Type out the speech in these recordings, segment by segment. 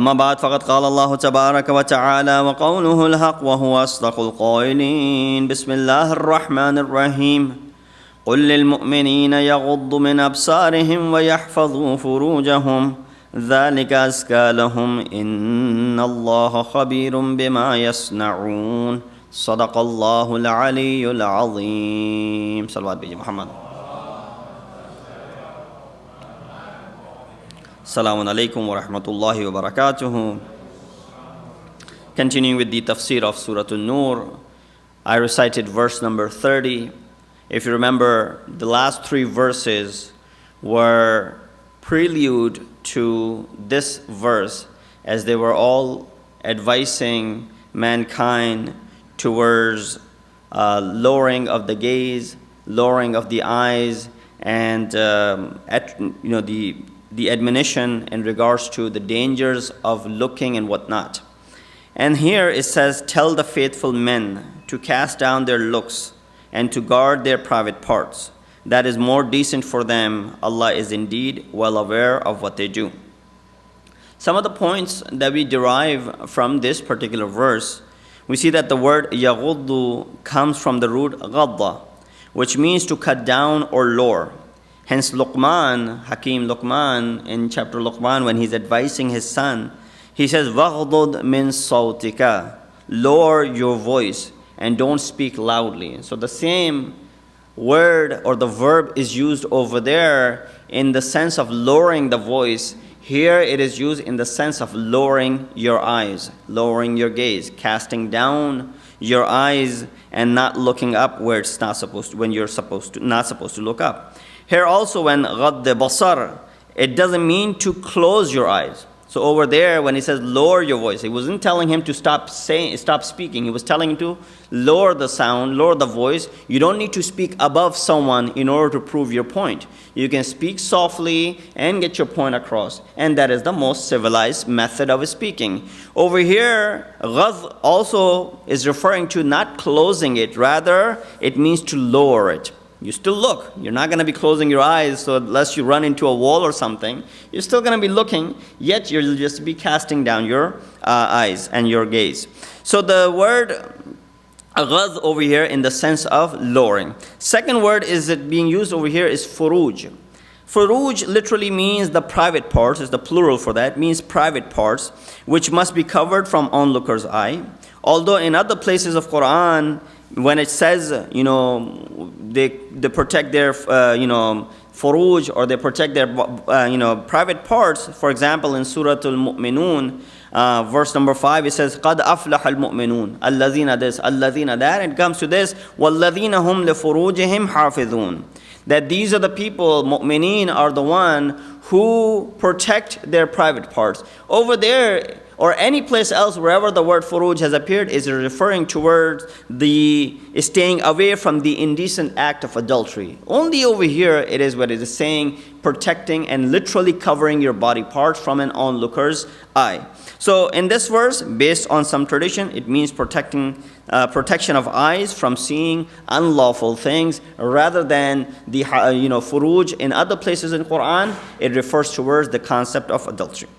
أما بعد فقد قال الله تبارك وتعالى وقوله الحق وهو أصدق القائلين بسم الله الرحمن الرحيم قل للمؤمنين يغضوا من أبصارهم ويحفظوا فروجهم ذلك أزكى لهم إن الله خبير بما يصنعون صدق الله العلي العظيم صلوات بيجي محمد. Assalamu alaikum wa rahmatullahi wa barakatuhu. Continuing with the tafsir of Surah Noor, I recited verse number 30. If you remember, the last three verses were prelude to this verse, as they were all advising mankind towards lowering of the gaze, lowering of the eyes, and the admonition in regards to the dangers of looking and whatnot. And here it says, tell the faithful men to cast down their looks and to guard their private parts. That is more decent for them. Allah is indeed well aware of what they do. Some of the points that we derive from this particular verse, we see that the word yaghuddu comes from the root ghadda, which means to cut down or lower. Hence Luqman, Hakim Luqman, in chapter Luqman, when he's advising his son, he says, وَغْضُضْ مِنْ صَوْتِكَ, lower your voice and don't speak loudly. So the same word or the verb is used over there in the sense of lowering the voice. Here it is used in the sense of lowering your eyes, lowering your gaze, casting down your eyes and not looking up where it's not supposed to, when you're not supposed to look up. Here also when غَضَّ basar, it doesn't mean to close your eyes. So over there when he says lower your voice, he wasn't telling him to stop speaking. He was telling him to lower the sound, lower the voice. You don't need to speak above someone in order to prove your point. You can speak softly and get your point across. And that is the most civilized method of speaking. Over here, ghadh also is referring to not closing it. Rather, it means to lower it. You still look. You're not going to be closing your eyes, so unless you run into a wall or something, you're still going to be looking, yet you'll just be casting down your eyes and your gaze. So the word ghadh over here in the sense of lowering. Second word is that being used over here is furuj. Furuj literally means the private parts, is the plural for that, means private parts, which must be covered from onlooker's eye. Although in other places of Quran, when it says, they protect their, furuj, or they protect their, private parts. For example, in Surah Al-Mu'minun, verse number 5, it says, قَدْ أَفْلَحَ الْمُؤْمِنُونَ الَّذِينَ this, الَّذِينَ that. It comes to this, وَالَّذِينَ هُمْ لِفُرُوجِهِمْ حَافِظُونَ. That these are the people, mu'mineen are the one who protect their private parts. Over there, or any place else, wherever the word furuj has appeared, is referring towards the staying away from the indecent act of adultery. Only over here it is what it is saying, protecting and literally covering your body parts from an onlooker's eye. So in this verse, based on some tradition, it means protection of eyes from seeing unlawful things, rather than the furuj. In other places in Quran, it refers towards the concept of adultery.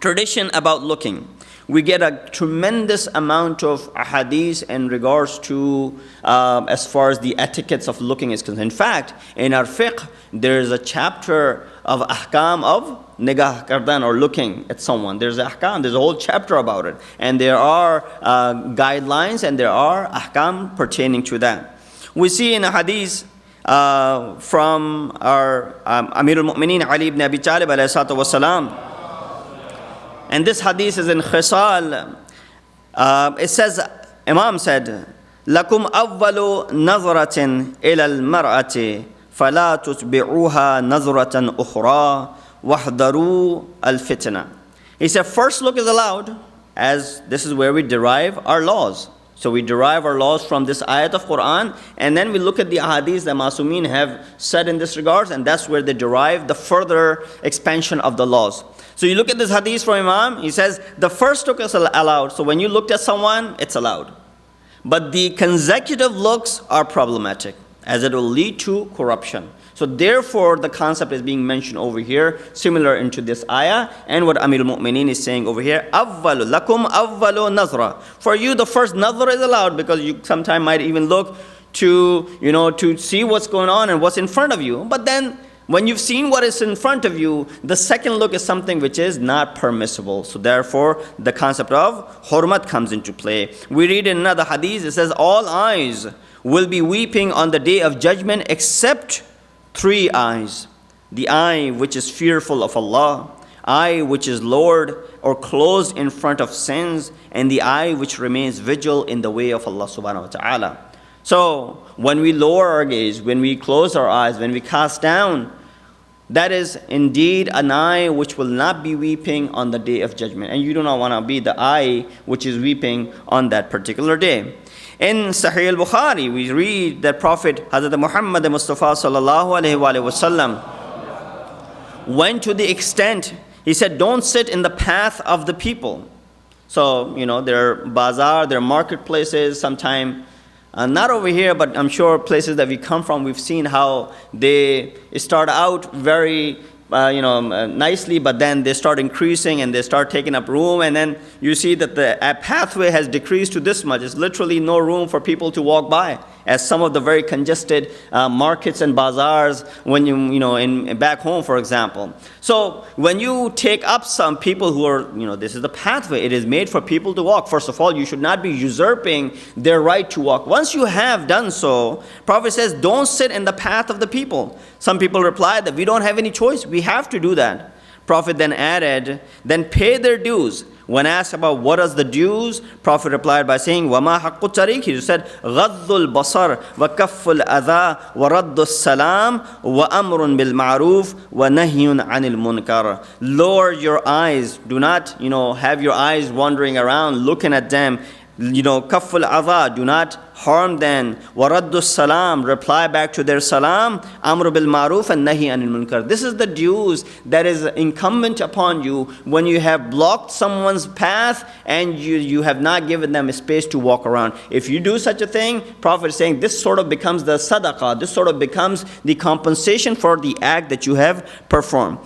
Tradition about looking. We get a tremendous amount of ahadith in regards to as far as the etiquettes of looking is concerned. In fact, in our fiqh, there is a chapter of ahkam of nigah kardan, or looking at someone. There's ahkam, there's a whole chapter about it. And there are guidelines and there are ahkam pertaining to that. We see in a hadith from our Amir al-Mu'mineen Ali ibn Abi Talib alayhi salatu wasalam. And this hadith is in Khisal. It says, Imam said, لَكُمْ أَوَّلُ نَظْرَةٍ إِلَى الْمَرْأَةِ فَلَا تُتْبِعُوهَا نَظْرَةً أُخْرَى وَاحْذَرُوا الْفِتْنَةِ. He said, first look is allowed, as this is where we derive our laws. So we derive our laws from this ayat of Quran, and then we look at the ahadith that Masumeen have said in this regard, and that's where they derive the further expansion of the laws. So you look at this hadith from Imam, he says, the first look is allowed. So when you looked at someone, it's allowed. But the consecutive looks are problematic, as it will lead to corruption. So therefore, the concept is being mentioned over here, similar into this ayah, and what Amir al-Mu'mineen is saying over here, أَوَّلُ لَكُمْ أَوَّلُ نَظْرَ. For you, the first nazar is allowed, because you sometimes might even look to, to see what's going on and what's in front of you. But then, when you've seen what is in front of you, the second look is something which is not permissible. So therefore, the concept of hurmat comes into play. We read in another hadith, it says, all eyes will be weeping on the day of judgment except 3 eyes. The eye which is fearful of Allah, eye which is lowered or closed in front of sins, and the eye which remains vigil in the way of Allah subhanahu wa ta'ala. So when we lower our gaze, when we close our eyes, when we cast down, that is indeed an eye which will not be weeping on the day of judgment. And you do not want to be the eye which is weeping on that particular day. In Sahih al-Bukhari, we read that Prophet Hazrat Muhammad Mustafa sallallahu alaihi wasallam went to the extent, he said, don't sit in the path of the people. So, there are bazaar, there are marketplaces, sometime, not over here, but I'm sure places that we come from, we've seen how they start out very nicely, but then they start increasing and they start taking up room, and then you see that the pathway has decreased to this much. It's literally no room for people to walk by, as some of the very congested markets and bazaars when in back home, for example. So when you take up some people who are, this is the pathway, it is made for people to walk. First of all, you should not be usurping their right to walk. Once you have done so, Prophet says, don't sit in the path of the people. Some people replied that we don't have any choice, we have to do that. Prophet then added, then pay their dues. When asked about what is the dues, Prophet replied by saying, وَمَا حَقُّ الطَّرِيقِ. He said, غَضُّ الْبَصَرِ وَكَفُّ الْأَذَى وَرَدُّ السَّلَامِ وَأَمْرٌ بِالْمَعْرُوفِ وَنَهْيٌ عَنِ الْمُنْكَرِ. Lower your eyes. Do not, have your eyes wandering around, looking at them. Kafful adha, do not harm them. Waraddu salam, reply back to their salam. Amru bil maruf and nahi anil munkar. This is the dues that is incumbent upon you when you have blocked someone's path and you have not given them a space to walk around. If you do such a thing, Prophet is saying this sort of becomes the sadaqah. This sort of becomes the compensation for the act that you have performed.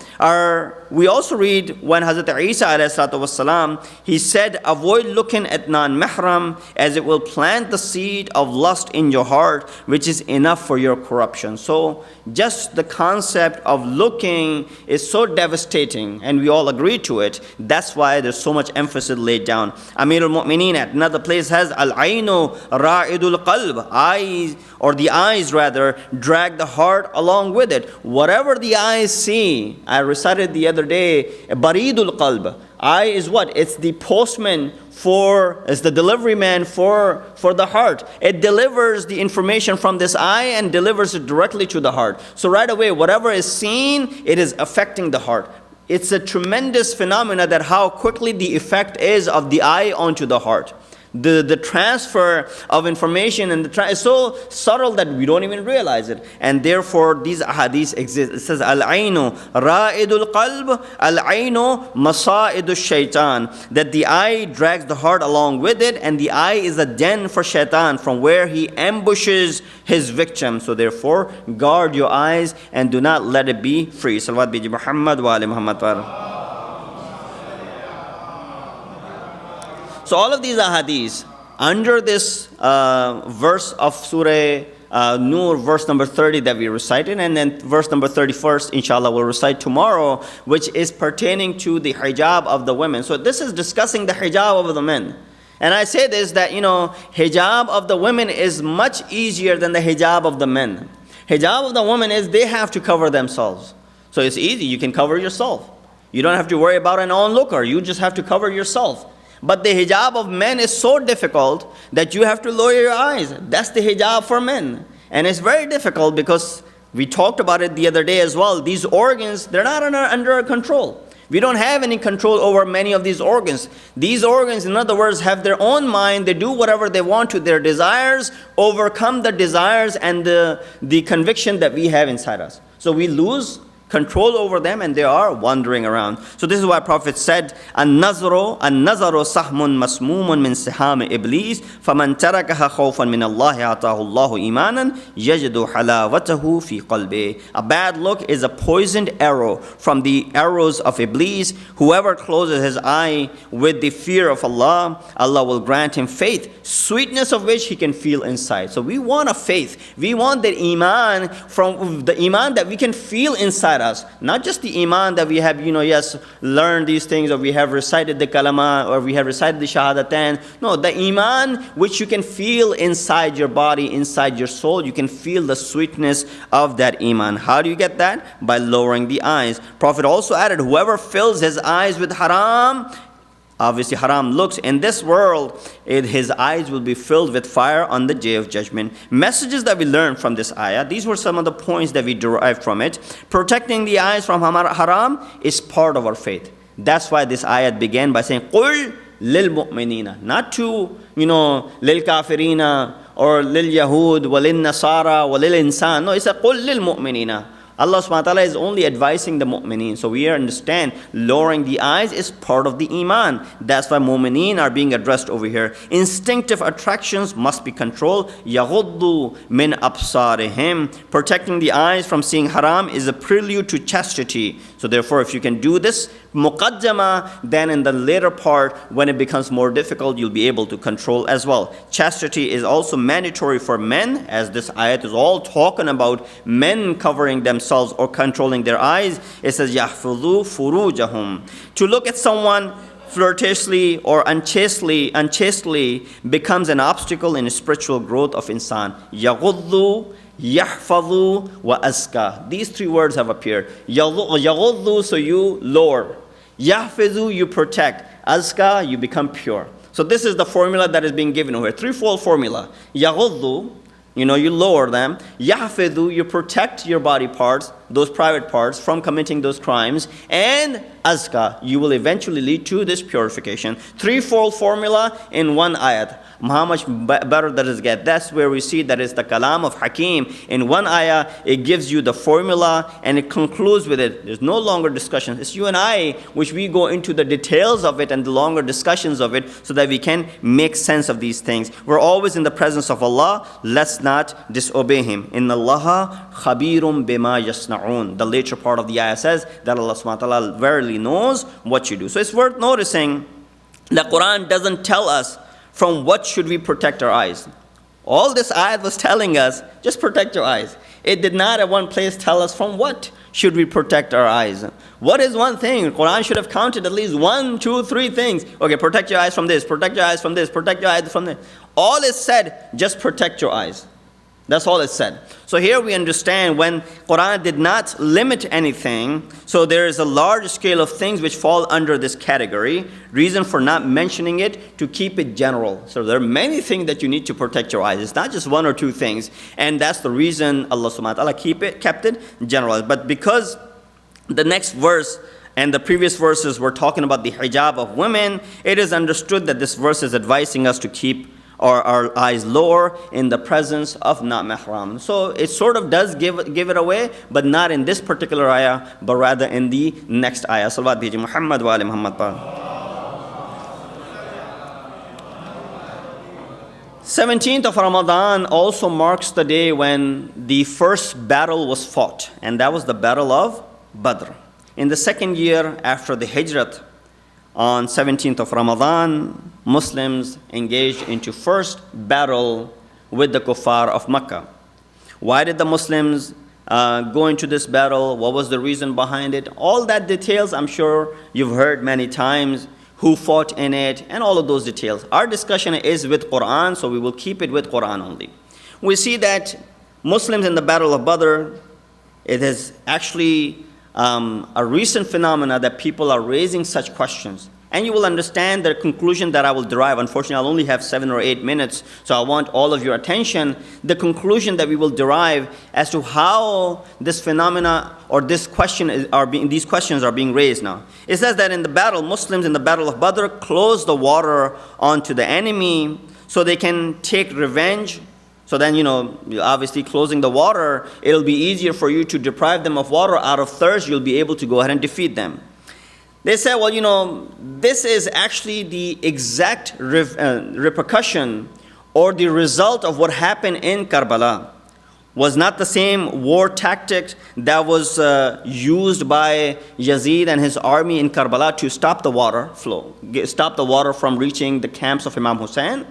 We also read when Hazrat Isa ﷺ, he said, avoid looking at non-mahram, as it will plant the seed of lust in your heart, which is enough for your corruption. So just the concept of looking is so devastating, and we all agree to it. That's why there's so much emphasis laid down. Amir al-Mu'mineen at another place has al-aynu ra'idul qalb, eyes, or the eyes rather, drag the heart along with it. Whatever the eyes see, I recited the other day, baridul qalb. Eye is what? It's the postman it's the delivery man for the heart. It delivers the information from this eye and delivers it directly to the heart. So right away, whatever is seen, it is affecting the heart. It's a tremendous phenomena that how quickly the effect is of the eye onto the heart. The transfer of information and is so subtle that we don't even realize it. And therefore, these ahadith exist. It says, Al-aynu ra'idul qalb, al-aynu masa'idu shaitan. That the eye drags the heart along with it, and the eye is a den for shaitan, from where he ambushes his victim. So therefore, guard your eyes and do not let it be free. Salawat bi Muhammad wa ali Muhammad wa. So all of these ahadith, under this verse of Surah Noor, verse number 30 that we recited, and then verse number 31st, inshallah, we'll recite tomorrow, which is pertaining to the hijab of the women. So this is discussing the hijab of the men. And I say this, that, hijab of the women is much easier than the hijab of the men. Hijab of the women is they have to cover themselves. So it's easy, you can cover yourself. You don't have to worry about an onlooker, you just have to cover yourself. But the hijab of men is so difficult that you have to lower your eyes. That's the hijab for men. And it's very difficult because we talked about it the other day as well. These organs, they're not under our control. We don't have any control over many of these organs. These organs, in other words, have their own mind. They do whatever they want to. Their desires overcome the desires and the conviction that we have inside us. So we lose control over them, and they are wandering around. So this is why Prophet said, An-nazaru sahmun masmumun min siham iblis, faman tarakaha khawfan min Allah atahu Allahu imanan, yajidu halawatahu fi qalbi. A bad look is a poisoned arrow from the arrows of Iblis. Whoever closes his eye with the fear of Allah, Allah will grant him faith, sweetness of which he can feel inside. So we want a faith. We want the iman, from the iman that we can feel inside us. Not just the iman that we have, yes, learned these things, or we have recited the kalama, or we have recited the shahadatan. No, the iman which you can feel inside your body, inside your soul. You can feel the sweetness of that iman. How do you get that? By lowering the eyes. Prophet also added, whoever fills his eyes with haram, obviously haram looks, in this world, his eyes will be filled with fire on the day of judgment. Messages that we learned from this ayah, these were some of the points that we derived from it. Protecting the eyes from haram is part of our faith. That's why this ayah began by saying, قُلْ لِلْمُؤْمِنِينَ. Not to, لِلْكَافِرِينَ or لِلْيَهُودِ وَلِلْنَصَارَى وَلِلْإِنسَانِ. No, it's a قُلْ لِلْمُؤْمِنِينَ. Allah subhanahu wa ta'ala is only advising the mu'mineen. So we understand lowering the eyes is part of the iman. That's why mu'mineen are being addressed over here. Instinctive attractions must be controlled. يَغُضُّ مِنْ أَبْصَارِهِمْ. Protecting the eyes from seeing haram is a prelude to chastity. So therefore, if you can do this muqaddama, then in the later part, when it becomes more difficult, you'll be able to control as well. Chastity is also mandatory for men, as this ayat is all talking about men covering themselves or controlling their eyes. It says, يَحْفُظُوا فُرُوجَهُمْ. To look at someone flirtatiously or unchastely becomes an obstacle in the spiritual growth of insan. يَغُضُّ يَحْفَظُ وَأَزْكَى. These three words have appeared. يَغُضُّ, so you lower. يَحْفِظُ, you protect. Azka, you become pure. So this is the formula that is being given over here. Threefold formula. يَغُضُّ, you lower them. يَحْفِظُ, you protect your body parts, those private parts, from committing those crimes. And azka, you will eventually lead to this purification. Threefold formula in one ayat. How much better does it get? That's where we see that is the kalam of Hakim. In one ayah, it gives you the formula and it concludes with it. There's no longer discussion. It's you and I which we go into the details of it and the longer discussions of it so that we can make sense of these things. We're always in the presence of Allah. Let's not disobey Him. Inna Allaha khabirum bima yasna'un. The later part of the ayah says that Allah subhanahu wa ta'ala verily knows what you do. So it's worth noticing the Quran doesn't tell us from what should we protect our eyes. All this ayat was telling us, just protect your eyes. It did not at one place tell us from what should we protect our eyes. What is one thing? Quran should have counted at least 1, 2, 3 things. Okay, protect your eyes from this, protect your eyes from this, protect your eyes from this. All is said, just protect your eyes. That's all it said. So here we understand when Quran did not limit anything, so there is a large scale of things which fall under this category. Reason for not mentioning it, to keep it general. So there are many things that you need to protect your eyes. It's not just 1 or 2 things. And that's the reason Allah subhanahu wa ta'ala kept it general. But because the next verse and the previous verses were talking about the hijab of women, it is understood that this verse is advising us to keep our eyes lower in the presence of not mahram. So it sort of does give it away, but not in this particular ayah, but rather in the next ayah. Salawat biji Muhammad wa ali Muhammad pa. 17th of Ramadan also marks the day when the first battle was fought, and that was the battle of Badr. In the second year after the Hijrat, on 17th of Ramadan, Muslims engaged into first battle with the kuffar of Makkah. Why did the Muslims go into this battle? What was the reason behind it? All that details, I'm sure you've heard many times. Who fought in it, and all of those details. Our discussion is with Quran, so we will keep it with Quran only. We see that Muslims in the Battle of Badr, it is actually a recent phenomena that people are raising such questions. And you will understand the conclusion that I will derive. Unfortunately, I'll only have 7 or 8 minutes, so I want all of your attention. The conclusion that we will derive as to how this phenomena or these questions are being raised now. It says that in the battle, Muslims in the Battle of Badr closed the water onto the enemy so they can take revenge So then, obviously closing the water, it'll be easier for you to deprive them of water. Out of thirst, you'll be able to go ahead and defeat them. They said, well, this is actually the exact repercussion or the result of what happened in Karbala. Was not the same war tactic that was used by Yazid and his army in Karbala to stop the water flow, stop the water from reaching the camps of Imam Hussein.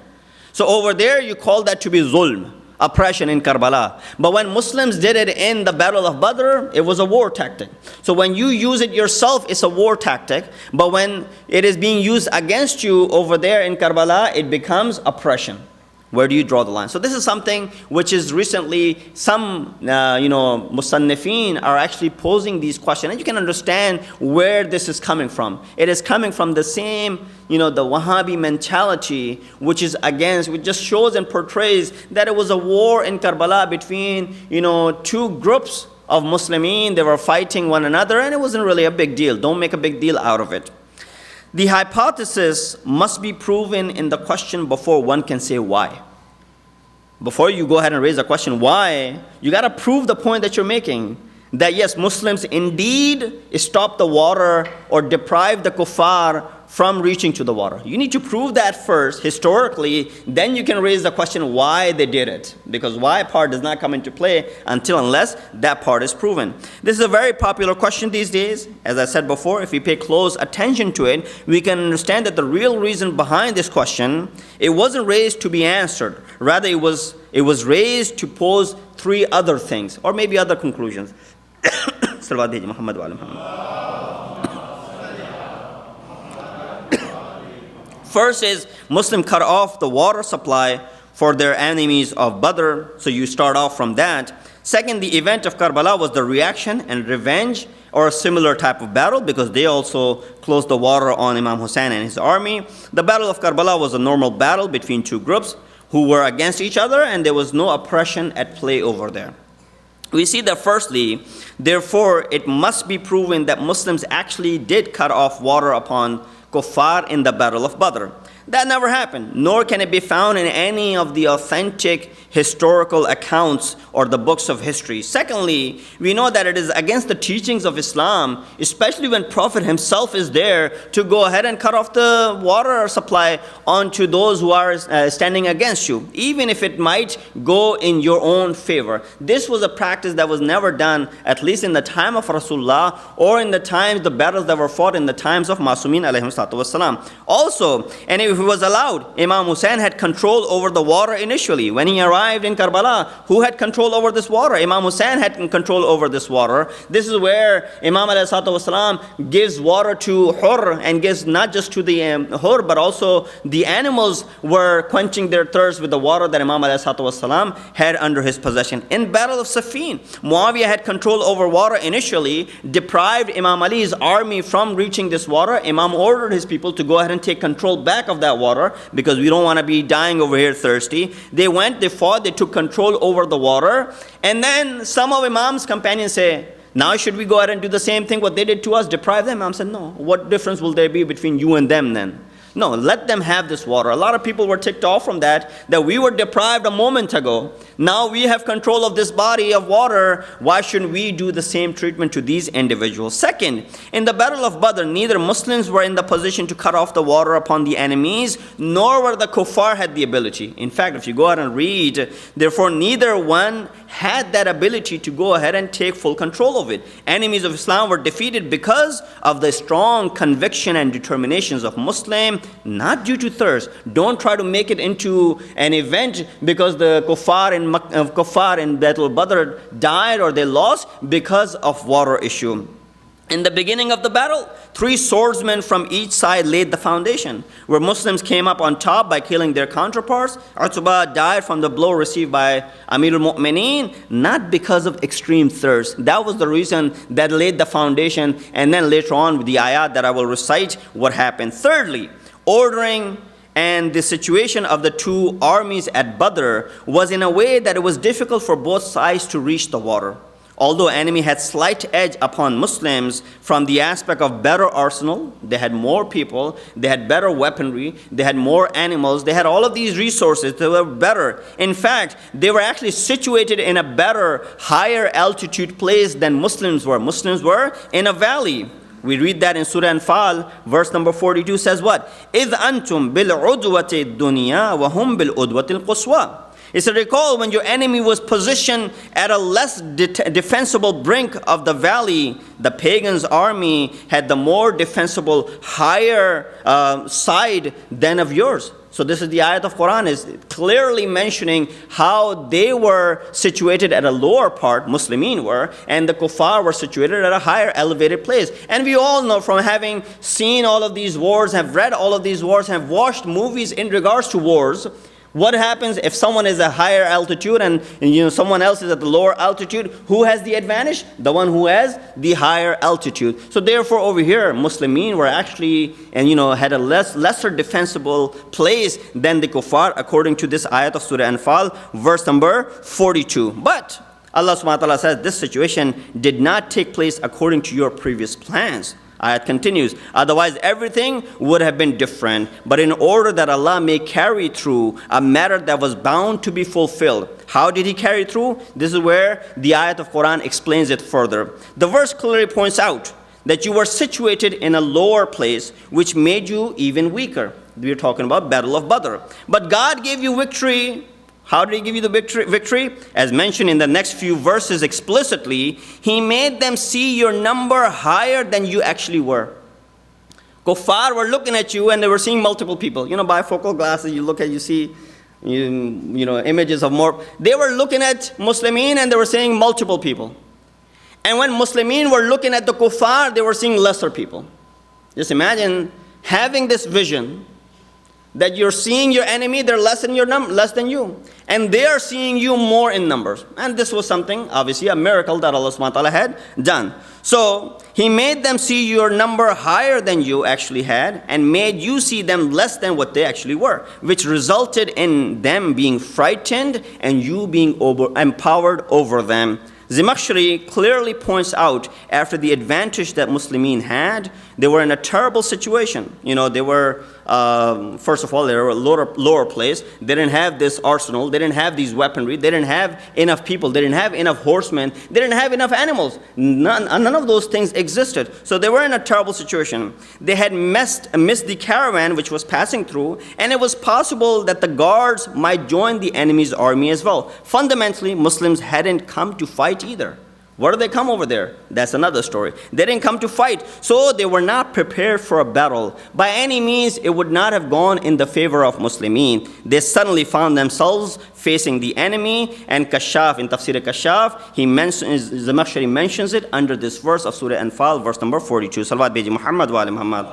So over there, you call that to be zulm, oppression in Karbala. But when Muslims did it in the Battle of Badr, it was a war tactic. So when you use it yourself, it's a war tactic. But when it is being used against you over there in Karbala, it becomes oppression. Where do you draw the line? So this is something which is recently some, musannifin are actually posing these questions. And you can understand where this is coming from. It is coming from the same, the Wahhabi mentality, which just shows and portrays that it was a war in Karbala between, two groups of Muslimin. They were fighting one another, and it wasn't really a big deal. Don't make a big deal out of it. The hypothesis must be proven in the question before one can say why. Before you go ahead and raise a question why, you got to prove the point that you're making. That yes, Muslims indeed stopped the water or deprived the kuffar from reaching to the water. You need to prove that first, historically, then you can raise the question why they did it. Because why part does not come into play unless that part is proven. This is a very popular question these days. As I said before, if we pay close attention to it, we can understand that the real reason behind this question, it wasn't raised to be answered. Rather, it was raised to pose three other things, or maybe other conclusions. First is Muslim cut off the water supply for their enemies of Badr, so you start off from that. Second, the event of Karbala was the reaction and revenge or a similar type of battle because they also closed the water on Imam Hussein and his army. The Battle of Karbala was a normal battle between two groups who were against each other, and there was no oppression at play over there. We see that firstly, therefore, it must be proven that Muslims actually did cut off water upon kuffar in the Battle of Badr. That never happened, nor can it be found in any of the authentic historical accounts or the books of history. Secondly, we know that it is against the teachings of Islam, especially when Prophet himself is there, to go ahead and cut off the water supply onto those who are standing against you, even if it might go in your own favor. This was a practice that was never done, at least in the time of Rasulullah, or in the times, the battles that were fought in the times of Masumin alayhi salatu wasalam. Also, and if it was allowed, Imam Hussein had control over the water initially. When he arrived in Karbala, who had control over this water? Imam Hussein had control over this water. This is where Imam ﷺ gives water to Hur, and gives not just to the Hur, but also the animals were quenching their thirst with the water that Imam ﷺ had under his possession. In Battle of Siffin, Muawiyah had control over water initially, deprived Imam Ali's army from reaching this water. Imam ordered his people to go ahead and take control back of that water because we don't want to be dying over here thirsty. They went, they fought, they took control over the water. And then some of Imam's companions say, now should we go ahead and do the same thing what they did to us, deprive them? Imam said, no. What difference will there be between you and them then? No, let them have this water. A lot of people were ticked off from that we were deprived a moment ago. Now we have control of this body of water. Why shouldn't we do the same treatment to these individuals? Second, in the Battle of Badr, neither Muslims were in the position to cut off the water upon the enemies, nor were the kuffar had the ability. In fact, if you go ahead and read, therefore neither one had that ability to go ahead and take full control of it. Enemies of Islam were defeated because of the strong conviction and determinations of Muslims, not due to thirst. Don't try to make it into an event because the kuffar in Battle of Badr died or they lost because of water issue. In the beginning of the battle, 3 swordsmen from each side laid the foundation, where Muslims came up on top by killing their counterparts. Utbah died from the blow received by Amir al-Mu'mineen, not because of extreme thirst. That was the reason that laid the foundation, and then later on with the ayat that I will recite what happened. Thirdly, ordering and the situation of the 2 armies at Badr was in a way that it was difficult for both sides to reach the water. Although enemy had slight edge upon Muslims from the aspect of better arsenal, they had more people, they had better weaponry, they had more animals, they had all of these resources, they were better. In fact, they were actually situated in a better, higher altitude place than Muslims were. Muslims were in a valley. We read that in Surah Anfal, verse number 42 says what? إِذْ أَنْتُمْ بِالْعُدْوَةِ الدُّنْيَا وَهُمْ بِالْعُدْوَةِ الْقُصْوَى. It said, recall when your enemy was positioned at a less defensible brink of the valley, the pagans' army had the more defensible, higher side than of yours. So this is the ayat of Quran is clearly mentioning how they were situated at a lower part, Muslimin were, and the kuffar were situated at a higher elevated place. And we all know from having seen all of these wars, have read all of these wars, have watched movies in regards to wars, what happens if someone is at higher altitude and someone else is at the lower altitude? Who has the advantage? The one who has the higher altitude. So therefore over here, Muslimin were actually, had a lesser defensible place than the kuffar according to this ayat of Surah Anfal, verse number 42. But Allah subhanahu wa ta'ala says this situation did not take place according to your previous plans. Ayat continues, otherwise everything would have been different. But in order that Allah may carry through a matter that was bound to be fulfilled. How did He carry through? This is where the ayat of Quran explains it further. The verse clearly points out that you were situated in a lower place which made you even weaker. We're talking about Battle of Badr. But God gave you victory. How did He give you the victory? As mentioned in the next few verses explicitly, He made them see your number higher than you actually were. Kuffar were looking at you and they were seeing multiple people. Bifocal glasses, you look at, you see, images of more. They were looking at Muslimin and they were seeing multiple people. And when Muslimin were looking at the kuffar, they were seeing lesser people. Just imagine having this vision that you're seeing your enemy, they're less than you. And they are seeing you more in numbers. And this was something, obviously, a miracle that Allah subhanahu wa ta'ala had done. So, He made them see your number higher than you actually had, and made you see them less than what they actually were, which resulted in them being frightened and you being empowered over them. Zamakhshari clearly points out after the advantage that Muslimin had, they were in a terrible situation. They were, first of all, they were a lower place. They didn't have this arsenal. They didn't have these weaponry. They didn't have enough people. They didn't have enough horsemen. They didn't have enough animals. None of those things existed. So they were in a terrible situation. They had missed the caravan which was passing through, and it was possible that the guards might join the enemy's army as well. Fundamentally, Muslims hadn't come to fight either. Where did they come over there? That's another story. They didn't come to fight, so they were not prepared for a battle. By any means, it would not have gone in the favor of Muslimin. They suddenly found themselves facing the enemy, and Kashaf, in Tafsir Kashaf, Zamakhshari mentions it under this verse of Surah Anfal, verse number 42. Salawat Beji Muhammad wa ali Muhammad.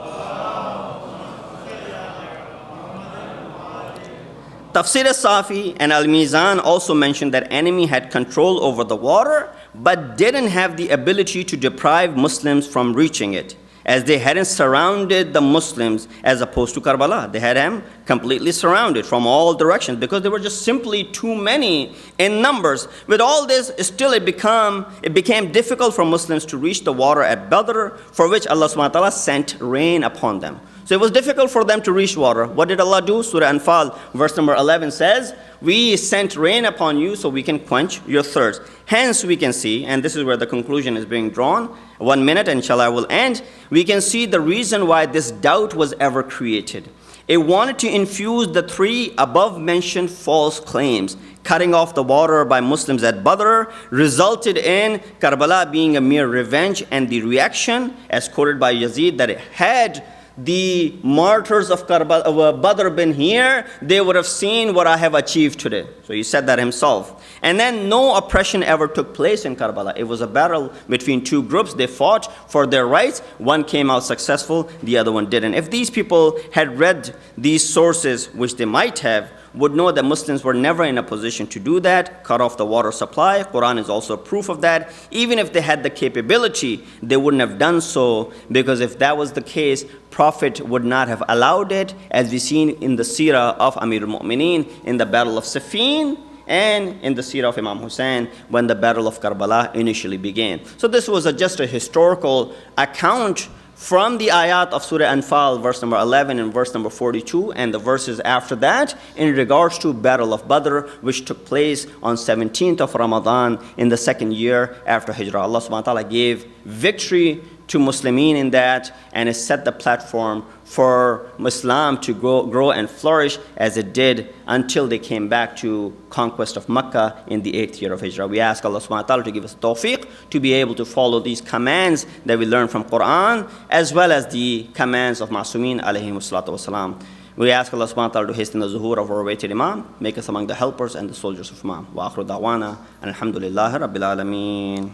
Tafsir Safi and Al-Mizan also mentioned that enemy had control over the water, but didn't have the ability to deprive Muslims from reaching it, as they hadn't surrounded the Muslims as opposed to Karbala. They had them completely surrounded from all directions because they were just simply too many in numbers. With all this, still it became difficult for Muslims to reach the water at Badr, for which Allah subhanahu wa ta'ala sent rain upon them. So it was difficult for them to reach water. What did Allah do? Surah Anfal, verse number 11 says, we sent rain upon you so we can quench your thirst. Hence we can see, and this is where the conclusion is being drawn, 1 minute, inshallah I will end. We can see the reason why this doubt was ever created. It wanted to infuse the three above mentioned false claims. Cutting off the water by Muslims at Badr resulted in Karbala being a mere revenge, and the reaction, as quoted by Yazid, that it had the martyrs of Badr been here, they would have seen what I have achieved today. So he said that himself. And then no oppression ever took place in Karbala. It was a battle between two groups. They fought for their rights. One came out successful, the other one didn't. If these people had read these sources, which they might have, would know that Muslims were never in a position to do that, cut off the water supply. Quran is also proof of that. Even if they had the capability, they wouldn't have done so, because if that was the case, Prophet would not have allowed it, as we seen in the seerah of Amir al-Mu'mineen in the Battle of Siffin. and in the seerah of Imam Hussein when the Battle of Karbala initially began. So this was just a historical account from the ayat of Surah Anfal, verse number 11 and verse number 42, and the verses after that in regards to Battle of Badr, which took place on 17th of Ramadan in the second year after Hijrah. Allah subhanahu wa ta'ala gave victory to Muslimin in that, and it set the platform for Islam to grow and flourish as it did until they came back to conquest of Mecca in the 8th year of Hijrah. We ask Allah subhanahu wa ta'ala to give us tawfiq to be able to follow these commands that we learn from Quran, as well as the commands of Ma'sumin alayhi salatu wasalam. We ask Allah subhanahu wa ta'ala to hasten the zuhur of our awaited Imam, make us among the helpers and the soldiers of Imam. Wa akhiru da'wana, alhamdulillahi rabbil alameen.